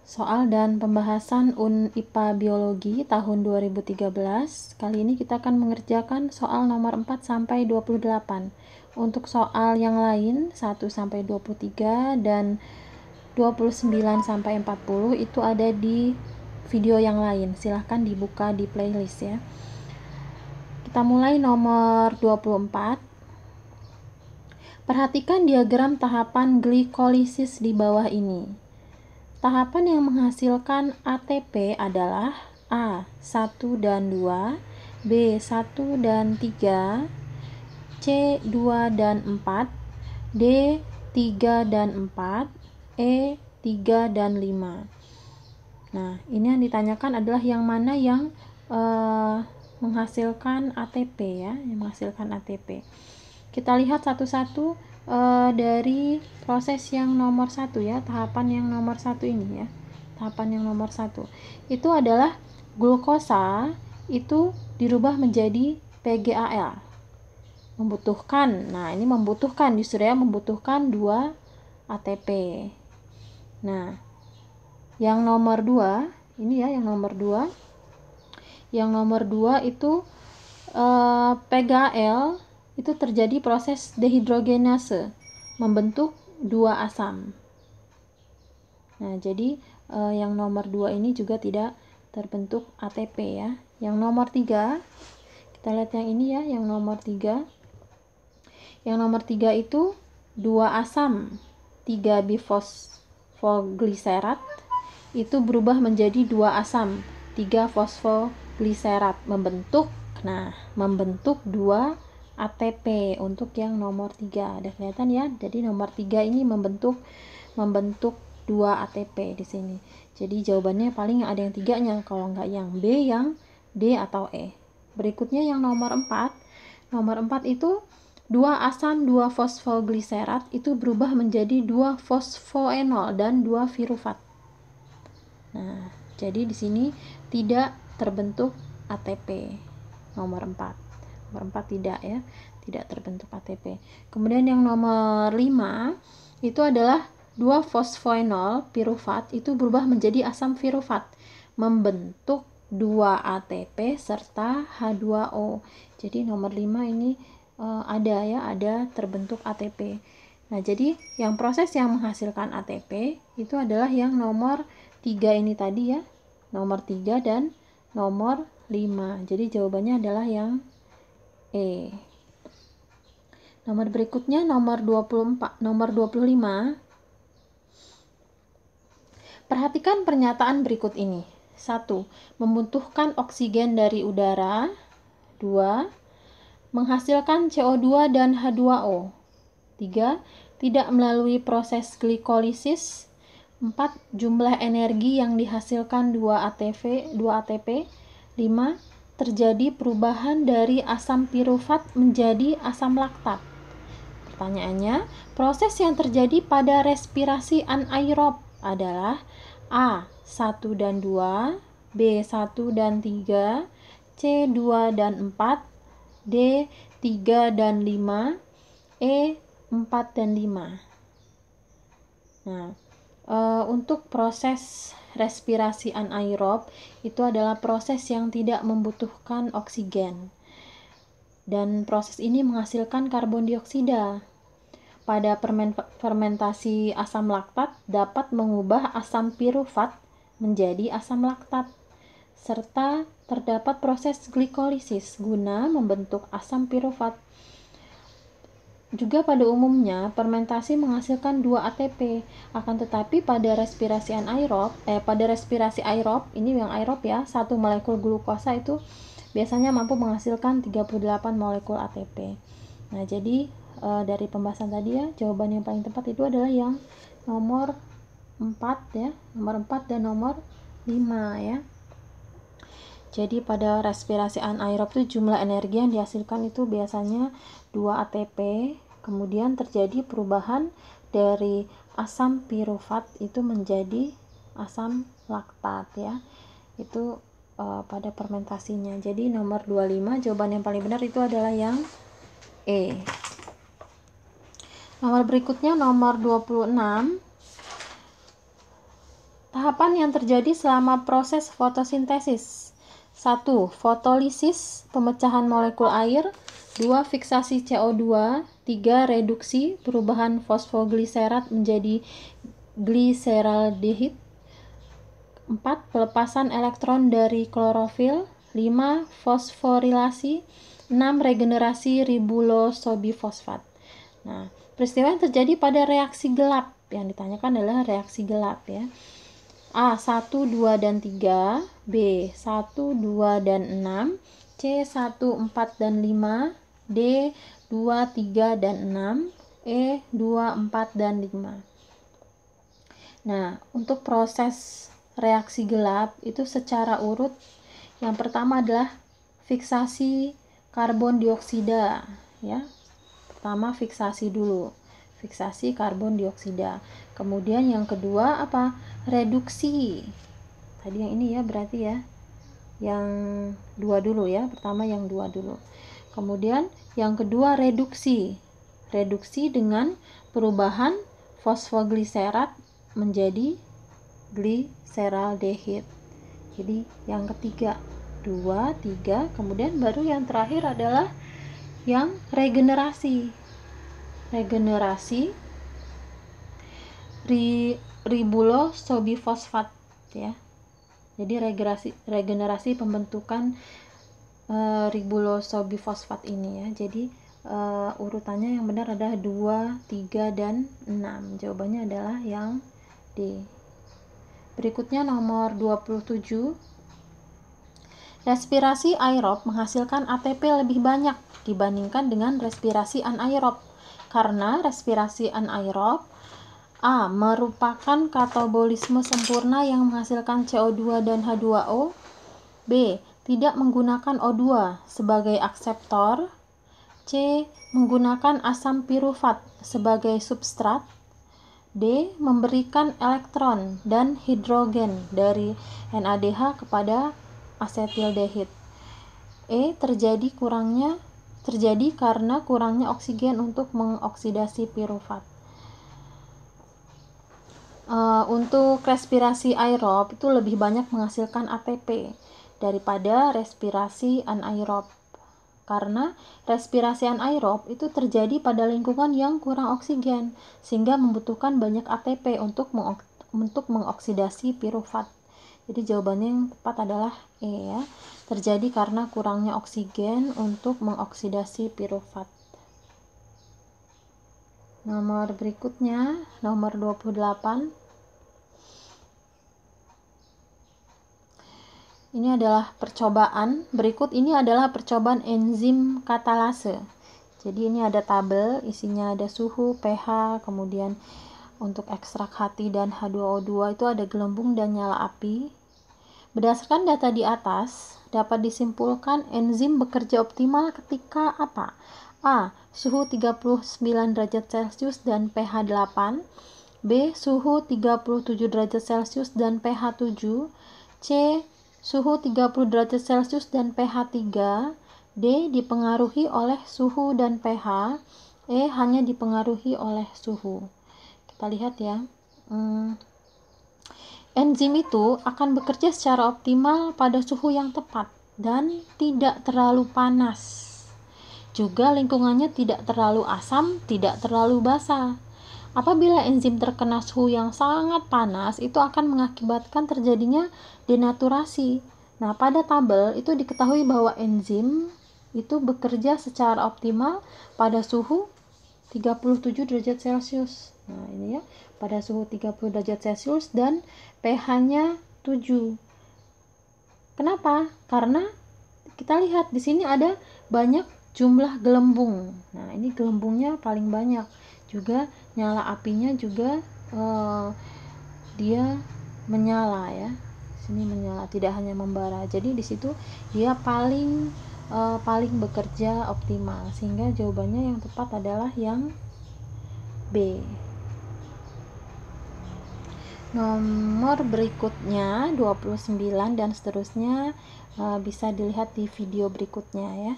soal dan pembahasan IPA Biologi tahun 2013. Kali ini kita akan mengerjakan soal nomor 4 sampai 28. Untuk soal yang lain 1 sampai 23 dan 29 sampai 40 itu ada di video yang lain. Silahkan dibuka di playlist ya. Kita mulai nomor 24. Perhatikan diagram tahapan glikolisis di bawah ini. Tahapan yang menghasilkan ATP adalah A1 dan 2, B1 dan 3, C2 dan 4, D3 dan 4, E3 dan 5. Nah, ini yang ditanyakan adalah yang mana yang menghasilkan ATP ya, yang menghasilkan ATP. Kita lihat satu-satu dari proses yang nomor 1 ya, tahapan yang nomor 1 ini ya. Tahapan yang nomor 1 itu adalah glukosa itu dirubah menjadi PGAL. Membutuhkan, nah ini membutuhkan, justru ya membutuhkan 2 ATP. Nah, yang nomor 2, ini ya yang nomor 2. Yang nomor 2 itu PGAL itu terjadi proses dehidrogenase, membentuk 2 asam. Nah, jadi yang nomor 2 ini juga tidak terbentuk ATP ya. Yang nomor 3, kita lihat yang ini ya, yang nomor 3. Yang nomor 3 itu 2 asam 3-bifosfogliserat itu berubah menjadi 2 asam 3-fosfogliserat membentuk 2 ATP untuk yang nomor 3. Ada kelihatan ya? Jadi nomor 3 ini membentuk 2 ATP di sini. Jadi jawabannya paling ada yang 3-nya, kalau enggak yang B, yang D atau E. Berikutnya yang nomor 4. Nomor 4 itu 2 asam 2 fosfogliserat itu berubah menjadi 2 fosfoenol dan 2 virufat. Nah, jadi di sini tidak terbentuk ATP nomor 4. Nomor 4 tidak ya, tidak terbentuk ATP. Kemudian yang nomor 5 itu adalah 2 fosfoenol pirufat itu berubah menjadi asam virufat membentuk 2 ATP serta H2O. Jadi nomor 5 ini ada terbentuk ATP. Nah, jadi yang proses yang menghasilkan ATP itu adalah yang nomor 3 ini tadi ya. Nomor 3 dan nomor 5. Jadi jawabannya adalah yang E. Nomor berikutnya nomor 25. Perhatikan pernyataan berikut ini. 1. Membutuhkan oksigen dari udara. 2. Menghasilkan CO2 dan H2O. 3. Tidak melalui proses glikolisis. 4. Jumlah energi yang dihasilkan 2 ATP. 5. Terjadi perubahan dari asam pirufat menjadi asam laktat. Pertanyaannya, proses yang terjadi pada respirasi anaerob adalah A1 dan 2, B1 dan 3, C2 dan 4, D3 dan 5, E4 dan 5. Nah, untuk proses respirasi anaerob itu adalah proses yang tidak membutuhkan oksigen. Dan proses ini menghasilkan karbon dioksida. Pada fermentasi asam laktat dapat mengubah asam pirufat menjadi asam laktat. Serta terdapat proses glikolisis guna membentuk asam pirufat. Juga pada umumnya fermentasi menghasilkan 2 ATP, akan tetapi pada respirasi aerob, ini yang aerob ya, 1 molekul glukosa itu biasanya mampu menghasilkan 38 molekul ATP. Nah, jadi dari pembahasan tadi ya, jawaban yang paling tepat itu adalah yang nomor 4 ya, nomor 4 dan nomor 5 ya. Jadi pada respirasi anaerob itu jumlah energi yang dihasilkan itu biasanya 2 ATP, kemudian terjadi perubahan dari asam pirufat itu menjadi asam laktat ya. Itu pada fermentasinya. Jadi nomor 25 jawaban yang paling benar itu adalah yang E. Nomor berikutnya nomor 26. tahapan yang terjadi selama proses fotosintesis. 1. Fotolisis, pemecahan molekul air. 2. Fiksasi CO2. 3. Reduksi, perubahan fosfogliserat menjadi gliseraldehid. 4. Pelepasan elektron dari klorofil. 5. Fosforilasi. 6. Regenerasi ribulosobifosfat. Nah, peristiwa yang terjadi pada reaksi gelap, yang ditanyakan adalah reaksi gelap ya. A. 1, 2, dan 3. B. 1, 2, dan 6. C. 1, 4, dan 5. D. 2, 3, dan 6. E. 2, 4, dan 5. Nah, untuk proses reaksi gelap itu secara urut. Yang pertama adalah fiksasi karbon dioksida ya. Pertama fiksasi dulu. Fiksasi karbon dioksida. Kemudian yang kedua apa? Reduksi. Tadi yang ini ya berarti ya. Yang dua dulu ya. Pertama yang dua dulu. Kemudian yang kedua reduksi. Reduksi dengan perubahan fosfogliserat menjadi gliseraldehid. Jadi yang ketiga 2, 3, kemudian baru yang terakhir adalah yang regenerasi. Regenerasi ribulosobifosfat ya. Jadi regenerasi pembentukan ribulosobifosfat ini ya. Jadi urutannya yang benar adalah 2, 3, dan 6. Jawabannya adalah yang D. Berikutnya nomor 27. Respirasi aerob menghasilkan ATP lebih banyak dibandingkan dengan respirasi anaerob. Karena respirasi anaerob A. merupakan katabolisme sempurna yang menghasilkan CO2 dan H2O. B. tidak menggunakan O2 sebagai akseptor. C. menggunakan asam pirufat sebagai substrat. D. memberikan elektron dan hidrogen dari NADH kepada asetildehid. E. terjadi karena kurangnya oksigen untuk mengoksidasi pirufat. Untuk respirasi aerob itu lebih banyak menghasilkan ATP daripada respirasi anaerob. Karena respirasi anaerob itu terjadi pada lingkungan yang kurang oksigen sehingga membutuhkan banyak ATP untuk mengoksidasi pirufat. Jadi jawabannya yang tepat adalah E ya. Terjadi karena kurangnya oksigen untuk mengoksidasi pirufat. Nomor berikutnya, nomor 28. Ini adalah percobaan. Berikut ini adalah percobaan enzim katalase. Jadi ini ada tabel, isinya ada suhu, pH, kemudian untuk ekstrak H dan H2O2 itu ada gelembung dan nyala api. Berdasarkan data di atas, dapat disimpulkan enzim bekerja optimal ketika apa? A. Suhu 39 derajat Celcius dan pH 8. B. Suhu 37 derajat Celcius dan pH 7. C. Suhu 30 derajat Celcius dan pH 3. D. Dipengaruhi oleh suhu dan pH. E. Hanya dipengaruhi oleh suhu. Kita lihat ya. Enzim itu akan bekerja secara optimal pada suhu yang tepat dan tidak terlalu panas. Juga lingkungannya tidak terlalu asam, tidak terlalu basah. Apabila enzim terkena suhu yang sangat panas, itu akan mengakibatkan terjadinya denaturasi. Nah, pada tabel itu diketahui bahwa enzim itu bekerja secara optimal pada suhu 37 derajat Celcius. Nah, ini ya, pada suhu 30 derajat Celcius dan pH-nya 7. Kenapa? Karena kita lihat di sini ada banyak jumlah gelembung. Nah, ini gelembungnya paling banyak. Juga nyala apinya juga dia menyala ya. Sini menyala, tidak hanya membara. Jadi di situ dia paling bekerja optimal, sehingga jawabannya yang tepat adalah yang B. Nomor berikutnya 29 dan seterusnya bisa dilihat di video berikutnya ya.